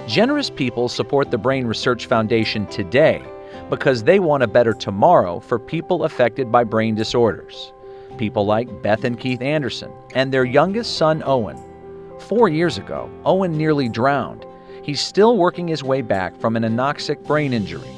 Generous people support the Brain Research Foundation today because they want a better tomorrow for people affected by brain disorders. People like Beth and Keith Anderson and their youngest son, Owen. 4 years ago, Owen nearly drowned. He's still working his way back from an anoxic brain injury.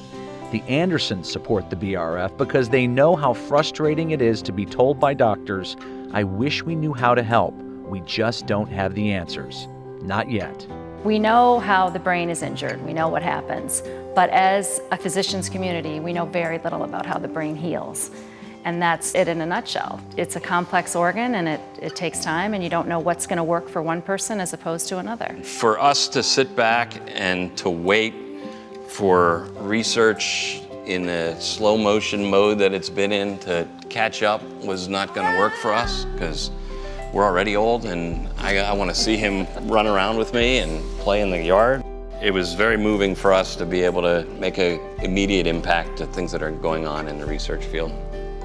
The Andersons support the BRF because they know how frustrating it is to be told by doctors, "I wish we knew how to help. We just don't have the answers." Not yet. We know how the brain is injured. We know what happens. But as a physician's community, we know very little about how the brain heals. And that's it in a nutshell. It's a complex organ, and it takes time, and you don't know what's going to work for one person as opposed to another. For us to sit back and to wait for research in a slow motion mode that it's been in to catch up was not going to work for us, because we're already old, and I want to see him run around with me and play in the yard. It was very moving for us to be able to make an immediate impact to things that are going on in the research field.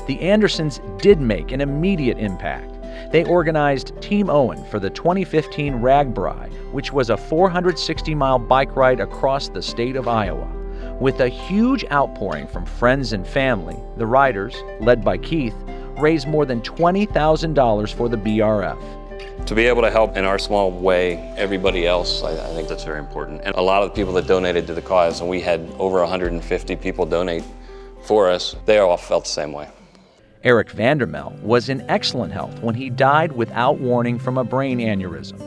The Andersons did make an immediate impact. They organized Team Owen for the 2015 RAGBRAI, which was a 460-mile bike ride across the state of Iowa. With a huge outpouring from friends and family, the riders, led by Keith, raised more than $20,000 for the BRF. To be able to help in our small way everybody else, I think that's very important. And a lot of the people that donated to the cause, and we had over 150 people donate for us, they all felt the same way. Eric Vandermel was in excellent health when he died without warning from a brain aneurysm.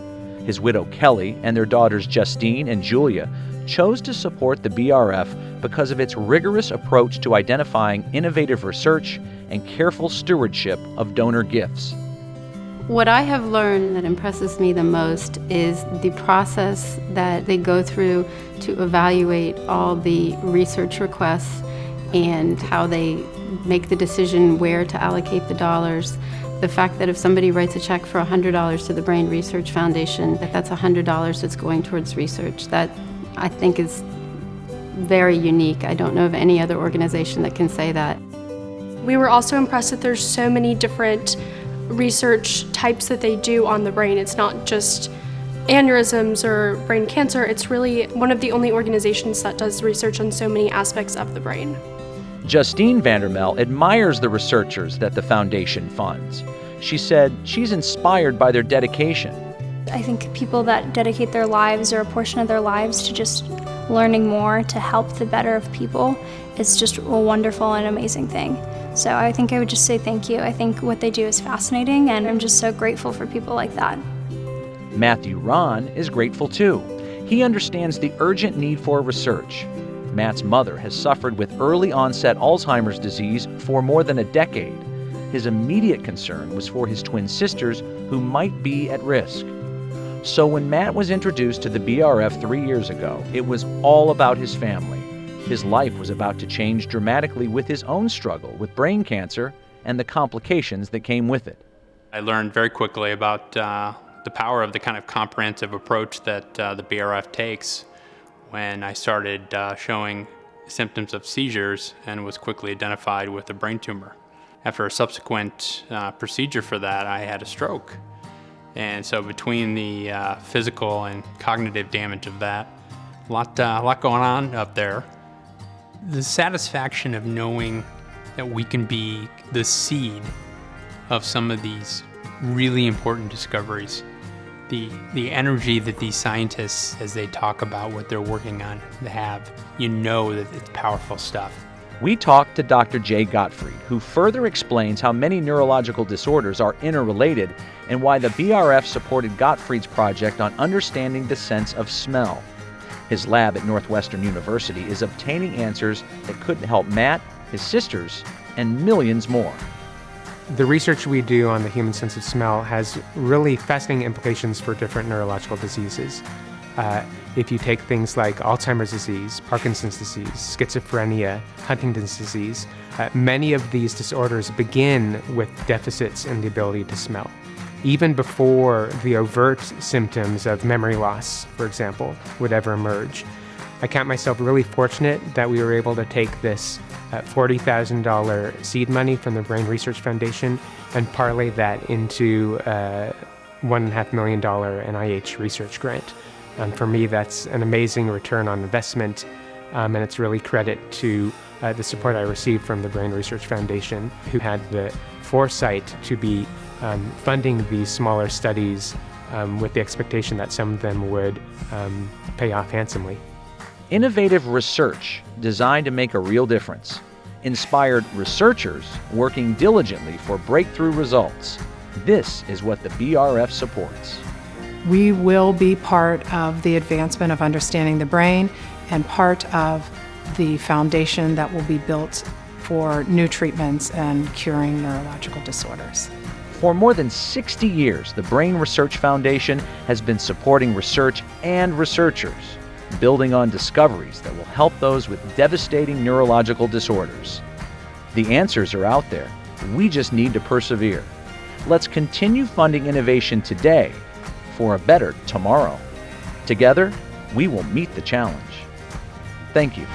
His widow Kelly and their daughters Justine and Julia chose to support the BRF because of its rigorous approach to identifying innovative research and careful stewardship of donor gifts. What I have learned that impresses me the most is the process that they go through to evaluate all the research requests and how they make the decision where to allocate the dollars. The fact that if somebody writes a check for $100 to the Brain Research Foundation, that's $100 that's going towards research. That, I think, is very unique. I don't know of any other organization that can say that. We were also impressed that there's so many different research types that they do on the brain. It's not just aneurysms or brain cancer. It's really one of the only organizations that does research on so many aspects of the brain. Justine Vandermel admires the researchers that the foundation funds. She said she's inspired by their dedication. I think people that dedicate their lives or a portion of their lives to just learning more to help the better of people is just a wonderful and amazing thing. So I think I would just say thank you. I think what they do is fascinating, and I'm just so grateful for people like that. Matthew Ron is grateful too. He understands the urgent need for research. Matt's mother has suffered with early onset Alzheimer's disease for more than a decade. His immediate concern was for his twin sisters who might be at risk. So when Matt was introduced to the BRF 3 years ago, it was all about his family. His life was about to change dramatically with his own struggle with brain cancer and the complications that came with it. I learned very quickly about the power of the kind of comprehensive approach that the BRF takes when I started showing symptoms of seizures and was quickly identified with a brain tumor. After a subsequent procedure for that, I had a stroke. And so between the physical and cognitive damage of that, a lot going on up there. The satisfaction of knowing that we can be the seed of some of these really important discoveries. The energy that these scientists, as they talk about what they're working on, they have, you know that it's powerful stuff. We talked to Dr. Jay Gottfried, who further explains how many neurological disorders are interrelated and why the BRF supported Gottfried's project on understanding the sense of smell. His lab at Northwestern University is obtaining answers that could help Matt, his sisters, and millions more. The research we do on the human sense of smell has really fascinating implications for different neurological diseases. If you take things like Alzheimer's disease, Parkinson's disease, schizophrenia, Huntington's disease, many of these disorders begin with deficits in the ability to smell. Even before the overt symptoms of memory loss, for example, would ever emerge. I count myself really fortunate that we were able to take this $40,000 seed money from the Brain Research Foundation and parlay that into a $1.5 million NIH research grant. For me, that's an amazing return on investment, and it's really credit to the support I received from the Brain Research Foundation, who had the foresight to be funding these smaller studies with the expectation that some of them would pay off handsomely. Innovative research designed to make a real difference. Inspired researchers working diligently for breakthrough results. This is what the BRF supports. We will be part of the advancement of understanding the brain and part of the foundation that will be built for new treatments and curing neurological disorders. For more than 60 years, the Brain Research Foundation has been supporting research and researchers, building on discoveries that will help those with devastating neurological disorders. The answers are out there. We just need to persevere. Let's continue funding innovation today for a better tomorrow. Together, we will meet the challenge. Thank you.